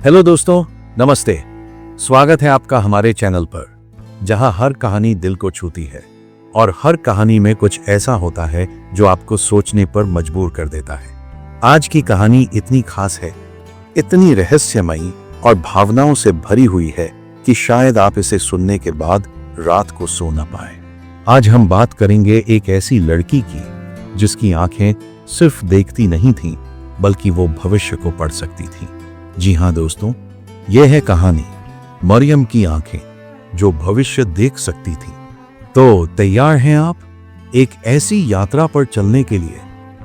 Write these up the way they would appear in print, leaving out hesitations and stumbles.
Hello दोस्तों, नमस्ते। स्वागत है आपका हमारे चैनल पर, जहां हर कहानी दिल को छूती है और हर कहानी में कुछ ऐसा होता है जो आपको सोचने पर मजबूर कर देता है। आज की कहानी इतनी खास है, इतनी रहस्यमयी और भावनाओं से भरी हुई है कि शायद आप इसे सुनने के बाद रात को सो ना पाए। आज हम बात करेंगे एक ऐसी लड़की की जिसकी आंखें सिर्फ देखती नहीं थीं, बल्कि वो भविष्य को पढ़ सकती थी। जी हाँ दोस्तों, यह है कहानी मरियम की आंखें जो भविष्य देख सकती थी। तो तैयार हैं आप एक ऐसी यात्रा पर चलने के लिए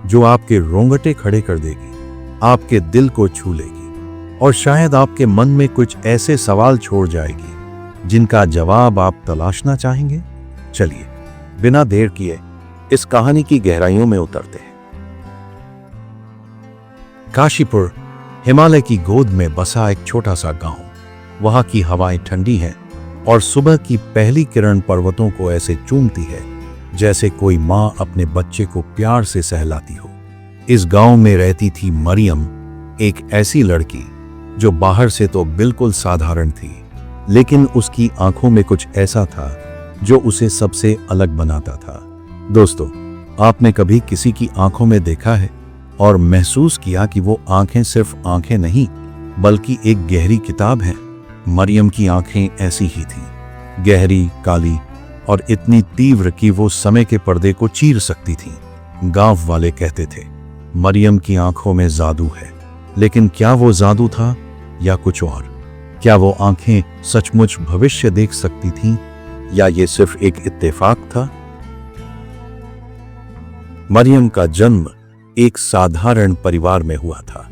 जो आपके रोंगटे खड़े कर देगी, आपके दिल को छू लेगी और शायद आपके मन में कुछ ऐसे सवाल छोड़ जाएगी जिनका जवाब आप तलाशना चाहेंगे। चलिए बिना देर किए इस कहानी की गहराइयों में उतरते हैं। काशीपुर हिमालय की गोद में बसा एक छोटा सा गांव। वहां की हवाएं ठंडी हैं और सुबह की पहली किरण पर्वतों को ऐसे चूमती है जैसे कोई मां अपने बच्चे को प्यार से सहलाती हो। इस गांव में रहती थी मरियम, एक ऐसी लड़की जो बाहर से तो बिल्कुल साधारण थी, लेकिन उसकी आंखों में कुछ ऐसा था जो उसे सबसे अलग बनाता था। दोस्तों, आपने कभी किसी की आंखों में देखा है और महसूस किया कि वो आंखें सिर्फ आंखें नहीं बल्कि एक गहरी किताब है? मरियम की आंखें ऐसी ही थीं, गहरी, काली और इतनी तीव्र कि वो समय के पर्दे को चीर सकती थीं। गांव वाले कहते थे मरियम की आंखों में जादू है, लेकिन क्या वो जादू था या कुछ और? क्या वो आंखें सचमुच भविष्य देख सकती थीं या ये सिर्फ एक इत्तेफाक था? मरियम का जन्म एक साधारण परिवार में हुआ था।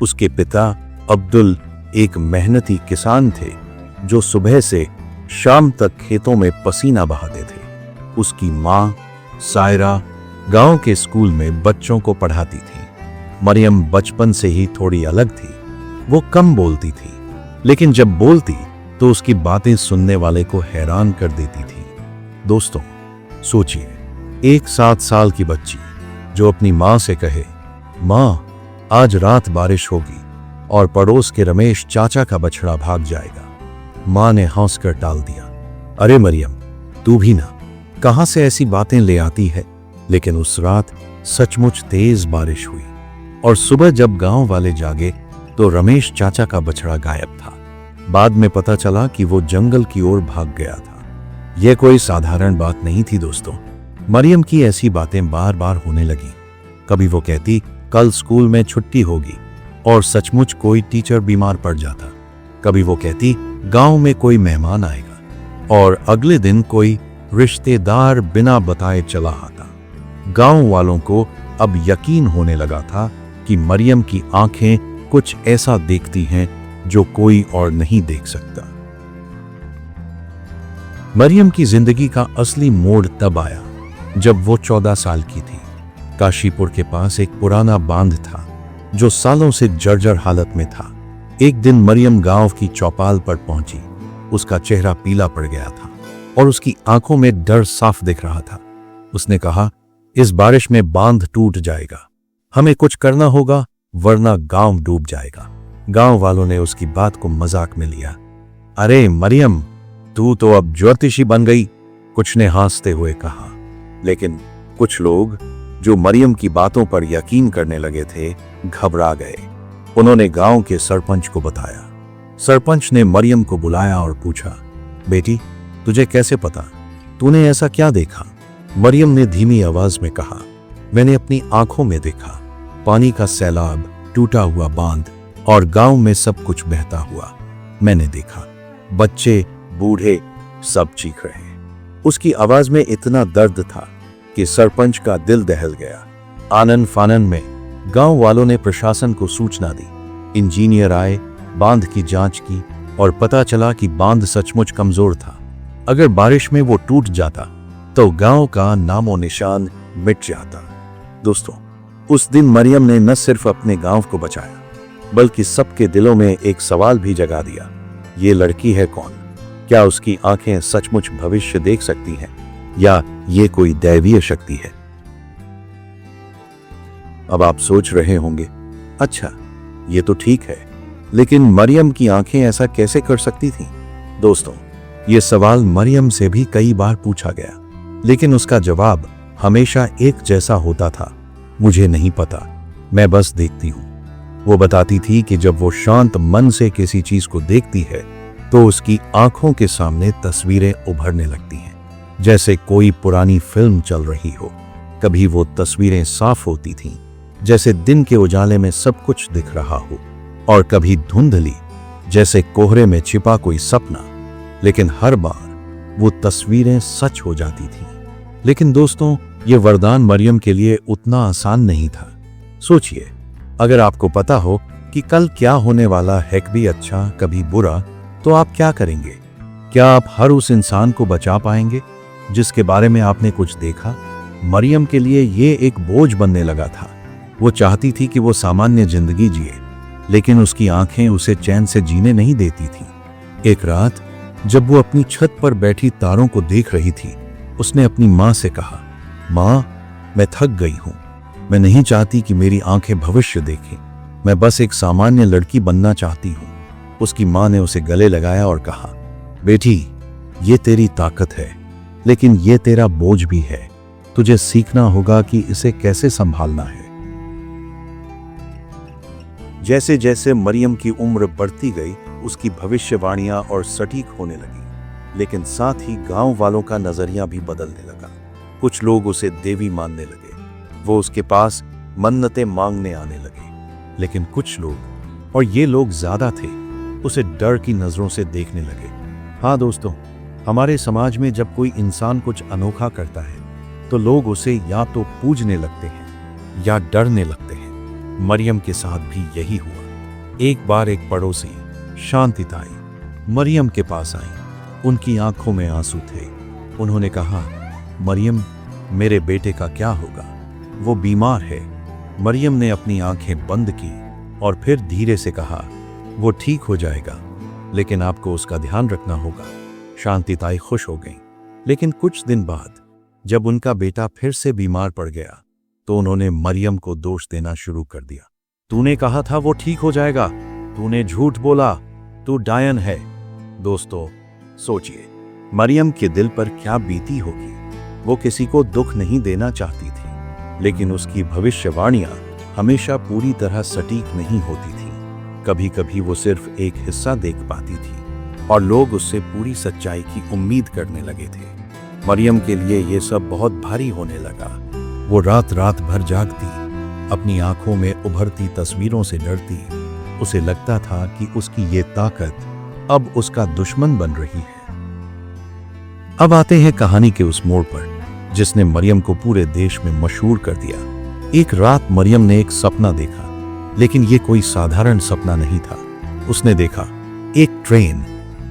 उसके पिता अब्दुल एक मेहनती किसान थे जो सुबह से शाम तक खेतों में पसीना बहाते थे। उसकी मां सायरा गांव के स्कूल में बच्चों को पढ़ाती थी। मरियम बचपन से ही थोड़ी अलग थी। वो कम बोलती थी, लेकिन जब बोलती तो उसकी बातें सुनने वाले को हैरान कर देती थी। दोस्तों सोचिए, एक 7 साल की बच्ची जो अपनी मां से कहे, मां आज रात बारिश होगी और पड़ोस के रमेश चाचा का बछड़ा भाग जाएगा। मां ने हंसकर टाल दिया, अरे मरियम, तू भी ना, कहां से ऐसी बातें ले आती है? लेकिन उस रात सचमुच तेज बारिश हुई और सुबह जब गांव वाले जागे तो रमेश चाचा का बछड़ा गायब था। बाद में पता चला कि वो जंगल की ओर भाग गया था। यह कोई साधारण बात नहीं थी दोस्तों। मरियम की ऐसी बातें बार बार होने लगी। कभी वो कहती कल स्कूल में छुट्टी होगी और सचमुच कोई टीचर बीमार पड़ जाता। कभी वो कहती गांव में कोई मेहमान आएगा और अगले दिन कोई रिश्तेदार बिना बताए चला आता। गांव वालों को अब यकीन होने लगा था कि मरियम की आंखें कुछ ऐसा देखती हैं जो कोई और नहीं देख सकता। मरियम की जिंदगी का असली मोड़ तब आया जब वो 14 साल की थी। काशीपुर के पास एक पुराना बांध था जो सालों से जर्जर हालत में था। एक दिन मरियम गांव की चौपाल पर पहुंची। उसका चेहरा पीला पड़ गया था और उसकी आंखों में डर साफ दिख रहा था। उसने कहा, इस बारिश में बांध टूट जाएगा, हमें कुछ करना होगा वरना गांव डूब जाएगा। गांव वालों ने उसकी बात को मजाक में लिया। अरे मरियम, तू तो अब ज्योतिषी बन गई, कुछ ने हंसते हुए कहा। लेकिन कुछ लोग जो मरियम की बातों पर यकीन करने लगे थे घबरा गए। उन्होंने गांव के सरपंच को बताया। सरपंच ने मरियम को बुलाया और पूछा, बेटी, तुझे कैसे पता? तूने ऐसा क्या देखा? मरियम ने धीमी आवाज में कहा, मैंने अपनी आंखों में देखा, पानी का सैलाब, टूटा हुआ बांध और गांव में सब कुछ बहता हुआ। मैंने देखा, बच्चे बूढ़े सब चीख रहे। उसकी आवाज में इतना दर्द था कि सरपंच का दिल दहल गया। आनन फानन में गांव वालों ने प्रशासन को सूचना दी। इंजीनियर आए, बांध की जांच की और पता चला कि बांध सचमुच कमजोर था। अगर बारिश में वो टूट जाता तो गांव का नामो निशान मिट जाता। दोस्तों, उस दिन मरियम ने न सिर्फ अपने गांव को बचाया बल्कि सबके दिलों में एक सवाल भी जगा दिया, ये लड़की है कौन? क्या उसकी आंखें सचमुच भविष्य देख सकती हैं या ये कोई दैवीय शक्ति है? अब आप सोच रहे होंगे, अच्छा ये तो ठीक है, लेकिन मरियम की आंखें ऐसा कैसे कर सकती थीं? दोस्तों, ये सवाल मरियम से भी कई बार पूछा गया, लेकिन उसका जवाब हमेशा एक जैसा होता था, मुझे नहीं पता, मैं बस देखती हूँ। वो बताती थी कि जब वो शांत मन से किसी चीज को देखती है तो उसकी आंखों के सामने तस्वीरें उभरने लगती हैं, जैसे कोई पुरानी फिल्म चल रही हो। कभी वो तस्वीरें साफ होती थीं, जैसे दिन के उजाले में सब कुछ दिख रहा हो, और कभी धुंधली, जैसे कोहरे में छिपा कोई सपना। लेकिन हर बार वो तस्वीरें सच हो जाती थीं। लेकिन दोस्तों, ये वरदान मरियम के लिए उतना आसान नहीं था। सोचिए, अगर आपको पता हो कि कल क्या होने वाला है, कभी अच्छा कभी बुरा, तो आप क्या करेंगे? क्या आप हर उस इंसान को बचा पाएंगे जिसके बारे में आपने कुछ देखा? मरियम के लिए ये एक बोझ बनने लगा था। वो चाहती थी कि वो सामान्य जिंदगी जिए, लेकिन उसकी आंखें उसे चैन से जीने नहीं देती थी। एक रात जब वो अपनी छत पर बैठी तारों को देख रही थी, उसने अपनी माँ से कहा, माँ, मैं थक गई हूं। मैं नहीं चाहती कि मेरी आंखें भविष्य देखें। मैं बस एक सामान्य लड़की बनना चाहती हूं। उसकी माँ ने उसे गले लगाया और कहा, बेटी, ये तेरी ताकत है, लेकिन ये तेरा बोझ भी है। तुझे सीखना होगा कि इसे कैसे संभालना है। जैसे जैसे मरियम की उम्र बढ़ती गई, उसकी भविष्यवाणियां और सटीक होने लगी, लेकिन साथ ही गांव वालों का नजरिया भी बदलने लगा। कुछ लोग उसे देवी मानने लगे, वो उसके पास मन्नतें मांगने आने लगे। लेकिन कुछ लोग, और ये लोग ज्यादा थे, उसे डर की नजरों से देखने लगे। हाँ दोस्तों, हमारे समाज में जब कोई इंसान कुछ अनोखा करता है तो लोग उसे या तो पूजने लगते हैं या डरने लगते हैं। मरियम के साथ भी यही हुआ। एक बार एक पड़ोसी शांतिताई मरियम के पास आई। उनकी आंखों में आंसू थे। उन्होंने कहा, मरियम, मेरे बेटे का क्या होगा? वो बीमार है। मरियम ने अपनी आंखें बंद की और फिर धीरे से कहा, वो ठीक हो जाएगा, लेकिन आपको उसका ध्यान रखना होगा। शांतिताई खुश हो गईं। लेकिन कुछ दिन बाद जब उनका बेटा फिर से बीमार पड़ गया तो उन्होंने मरियम को दोष देना शुरू कर दिया। तूने कहा था वो ठीक हो जाएगा, तूने झूठ बोला, तू डायन है। दोस्तों, सोचिए, मरियम के दिल पर क्या बीती होगी। वो किसी को दुख नहीं देना चाहती थी, लेकिन उसकी भविष्यवाणियां हमेशा पूरी तरह सटीक नहीं होती थी। कभी कभी वो सिर्फ एक हिस्सा देख पाती थी और लोग उससे पूरी सच्चाई की उम्मीद करने लगे थे। मरियम के लिए ये सब बहुत भारी होने लगा। वो रात रात भर जागती, अपनी आंखों में उभरती तस्वीरों से डरती। उसे लगता था कि उसकी ये ताकत अब उसका दुश्मन बन रही है। अब आते हैं कहानी के उस मोड़ पर जिसने मरियम को पूरे देश में मशहूर कर दिया। एक रात मरियम ने एक सपना देखा, लेकिन ये कोई साधारण सपना नहीं था। उसने देखा एक ट्रेन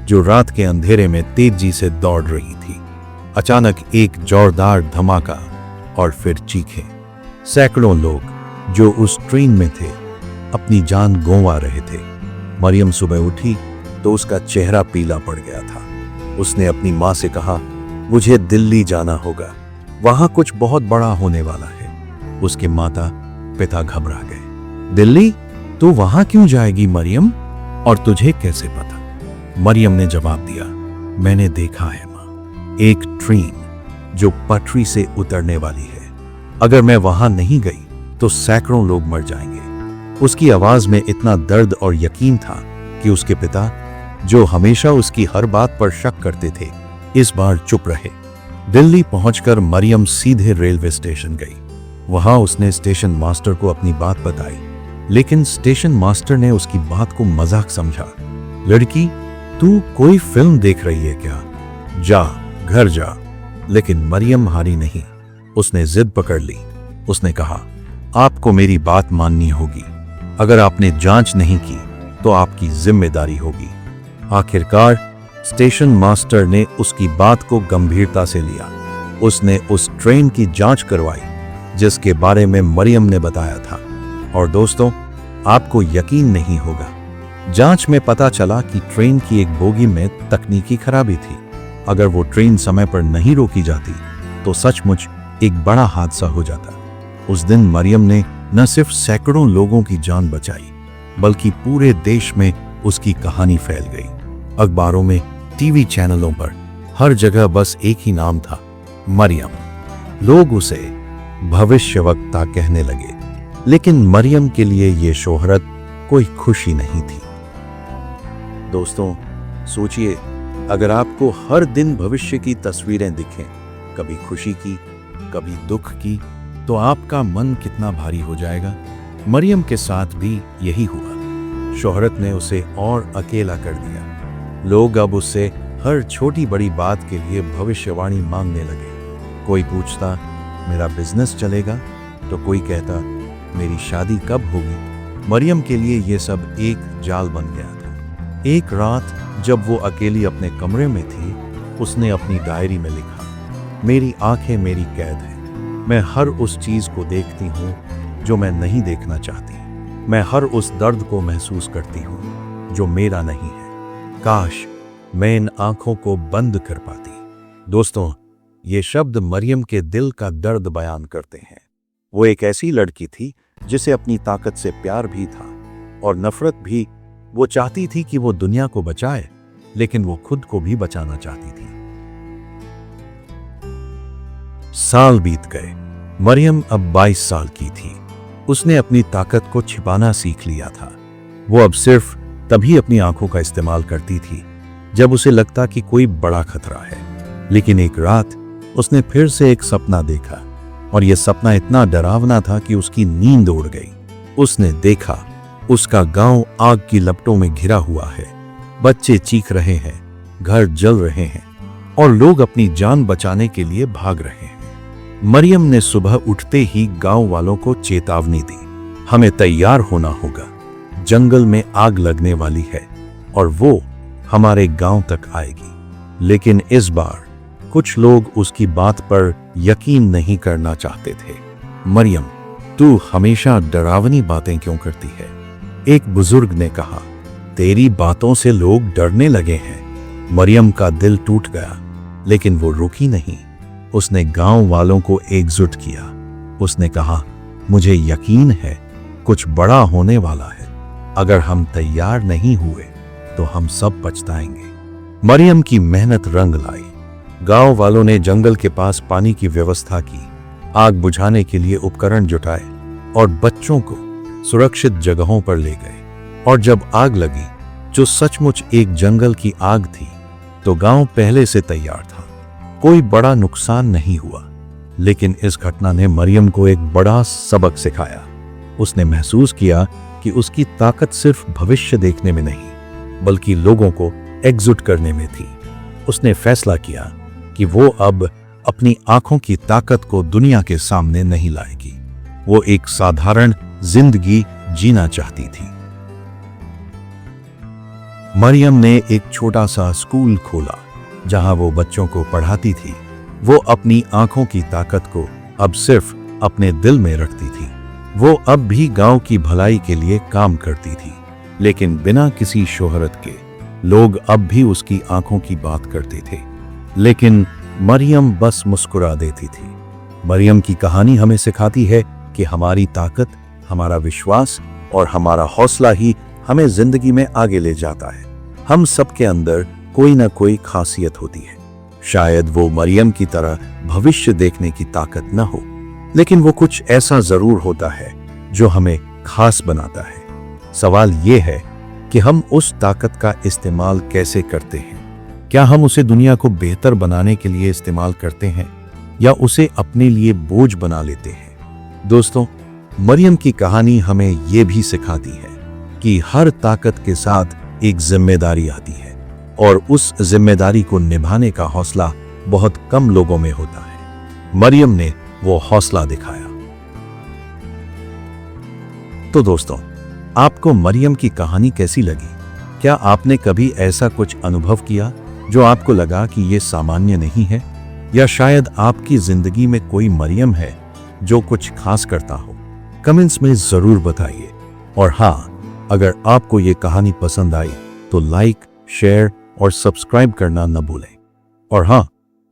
जो रात के अंधेरे में तेजी से दौड़ रही थी। अचानक एक जोरदार धमाका और फिर चीखें। सैकड़ों लोग जो उस ट्रेन में थे अपनी जान गंवा रहे थे। मरियम सुबह उठी तो उसका चेहरा पीला पड़ गया था। उसने अपनी माँ से कहा, मुझे दिल्ली जाना होगा, वहां कुछ बहुत बड़ा होने वाला है। उसके माता पिता घबरा गए। दिल्ली? तू वहां क्यों जाएगी मरियम, और तुझे कैसे पता? मरियम ने जवाब दिया, मैंने देखा है माँ, एक ट्रेन जो पटरी से उतरने वाली है। अगर मैं वहां नहीं गई तो सैकड़ों लोग मर जाएंगे। उसकी आवाज में इतना दर्द और यकीन था कि उसके पिता, जो हमेशा उसकी हर बात पर शक करते थे, इस बार चुप रहे। दिल्ली पहुंचकर मरियम सीधे रेलवे स्टेशन गई। वहां उसने स्टेशन मास्टर को अपनी बात बताई, लेकिन स्टेशन मास्टर ने उसकी बात को मजाक समझा। लड़की, तू कोई फिल्म देख रही है क्या? जा, घर जा। लेकिन मरियम हारी नहीं। उसने जिद पकड़ ली। उसने कहा, आपको मेरी बात माननी होगी। अगर आपने जांच नहीं की तो आपकी जिम्मेदारी होगी। आखिरकार स्टेशन मास्टर ने उसकी बात को गंभीरता से लिया। उसने उस ट्रेन की जांच करवाई जिसके बारे में मरियम ने बताया था। और दोस्तों, आपको यकीन नहीं होगा, जांच में पता चला कि ट्रेन की एक बोगी में तकनीकी खराबी थी। अगर वो ट्रेन समय पर नहीं रोकी जाती तो सचमुच एक बड़ा हादसा हो जाता। उस दिन मरियम ने न सिर्फ सैकड़ों लोगों की जान बचाई, बल्कि पूरे देश में उसकी कहानी फैल गई। अखबारों में, टीवी चैनलों पर, हर जगह बस एक ही नाम था, मरियम। लोग उसे भविष्यवक्ता कहने लगे, लेकिन मरियम के लिए यह शोहरत कोई खुशी नहीं थी। दोस्तों, सोचिए, अगर आपको हर दिन भविष्य की तस्वीरें दिखें, कभी खुशी की, कभी दुख की, तो आपका मन कितना भारी हो जाएगा। मरियम के साथ भी यही हुआ। शोहरत ने उसे और अकेला कर दिया। लोग अब उससे हर छोटी बड़ी बात के लिए भविष्यवाणी मांगने लगे। कोई पूछता, मेरा बिजनेस चलेगा? तो कोई कहता, मेरी शादी कब होगी? मरियम के लिए यह सब एक जाल बन गया था। एक रात जब वो अकेली अपने कमरे में थी, उसने अपनी डायरी में लिखा, मेरी आंखें मेरी कैद हैं। मैं हर उस चीज को देखती हूँ जो मैं नहीं देखना चाहती। मैं हर उस दर्द को महसूस करती हूँ जो मेरा नहीं है। काश मैं इन आंखों को बंद कर पाती। दोस्तों, ये शब्द मरियम के दिल का दर्द बयान करते हैं। वो एक ऐसी लड़की थी जिसे अपनी ताकत से प्यार भी था और नफरत भी। वो चाहती थी कि वो दुनिया को बचाए, लेकिन वो खुद को भी बचाना चाहती थी। साल बीत गए। मरियम अब 22 साल की थी। उसने अपनी ताकत को छिपाना सीख लिया था। वो अब सिर्फ तभी अपनी आंखों का इस्तेमाल करती थी जब उसे लगता कि कोई बड़ा खतरा है। लेकिन एक रात उसने फिर से एक सपना देखा, और यह सपना इतना डरावना था कि उसकी नींद उड़ गई। उसने देखा, उसका गांव आग की लपटों में घिरा हुआ है। बच्चे चीख रहे हैं, घर जल रहे हैं, और लोग अपनी जान बचाने के लिए भाग रहे हैं। मरियम ने सुबह उठते ही गांव वालों को चेतावनी दी, हमें तैयार होना होगा। जंगल में आग लगने वाली है और वो हमारे गांव तक आएगी। लेकिन इस बार कुछ लोग उसकी बात पर यकीन नहीं करना चाहते थे। मरियम, तू हमेशा डरावनी बातें क्यों करती है? एक बुजुर्ग ने कहा, तेरी बातों से लोग डरने लगे हैं। मरियम का दिल टूट गया, लेकिन वो रुकी नहीं। उसने गांव वालों को एकजुट किया। उसने कहा, मुझे यकीन है कुछ बड़ा होने वाला है। अगर हम तैयार नहीं हुए तो हम सब पछताएंगे। मरियम की मेहनत रंग लाई। गांव वालों ने जंगल के पास पानी की व्यवस्था की, आग बुझाने के लिए उपकरण जुटाए और बच्चों को सुरक्षित जगहों पर ले गए। और जब आग लगी, जो सचमुच एक जंगल की आग थी, तो गांव पहले से तैयार था। कोई बड़ा नुकसान नहीं हुआ, लेकिन इस घटना ने मरियम को एक बड़ा सबक सिखाया। उसने महसूस किया कि उसकी ताकत सिर्फ भविष्य देखने में नहीं, बल्कि लोगों को एकजुट करने में थी। उसने फैसला किया कि वो अब अपनी आंखों की ताकत को दुनिया के सामने नहीं लाएगी। वो एक साधारण जिंदगी जीना चाहती थी। मरियम ने एक छोटा सा स्कूल खोला जहां वो बच्चों को पढ़ाती थी। वो अपनी आंखों की ताकत को अब सिर्फ अपने दिल में रखती थी। वो अब भी गांव की भलाई के लिए काम करती थी, लेकिन बिना किसी शोहरत के। लोग अब भी उसकी आंखों की बात करते थे, लेकिन मरियम बस मुस्कुरा देती थी। मरियम की कहानी हमें सिखाती है कि हमारी ताकत, हमारा विश्वास और हमारा हौसला ही हमें जिंदगी में आगे ले जाता है। हम सबके अंदर कोई ना कोई खासियत होती है। शायद वो मरियम की तरह भविष्य देखने की ताकत न हो, लेकिन वो कुछ ऐसा जरूर होता है जो हमें खास बनाता है। सवाल ये है कि हम उस ताकत का इस्तेमाल कैसे करते हैं। क्या हम उसे दुनिया को बेहतर बनाने के लिए इस्तेमाल करते हैं, या उसे अपने लिए बोझ बना लेते हैं? दोस्तों, मरियम की कहानी हमें यह भी सिखाती है कि हर ताकत के साथ एक जिम्मेदारी आती है, और उस जिम्मेदारी को निभाने का हौसला बहुत कम लोगों में होता है। मरियम ने वो हौसला दिखाया। तो दोस्तों, आपको मरियम की कहानी कैसी लगी? क्या आपने कभी ऐसा कुछ अनुभव किया जो आपको लगा कि ये सामान्य नहीं है? या शायद आपकी जिंदगी में कोई मरियम है जो कुछ खास करता हो? कमेंट्स में जरूर बताइए। और हाँ, अगर आपको ये कहानी पसंद आई तो लाइक, शेयर और सब्सक्राइब करना न भूलें। और हाँ,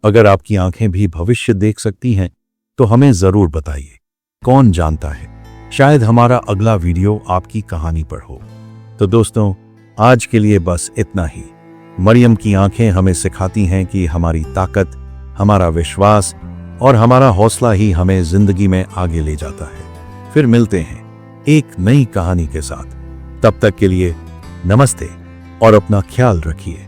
अगर आपकी आंखें भी भविष्य देख सकती हैं तो हमें जरूर बताइए। कौन जानता है, शायद हमारा अगला वीडियो आपकी कहानी पर हो। तो दोस्तों, आज के लिए बस इतना ही। मरियम की आंखें हमें सिखाती हैं कि हमारी ताकत, हमारा विश्वास और हमारा हौसला ही हमें जिंदगी में आगे ले जाता है। फिर मिलते हैं एक नई कहानी के साथ। तब तक के लिए नमस्ते और अपना ख्याल रखिए।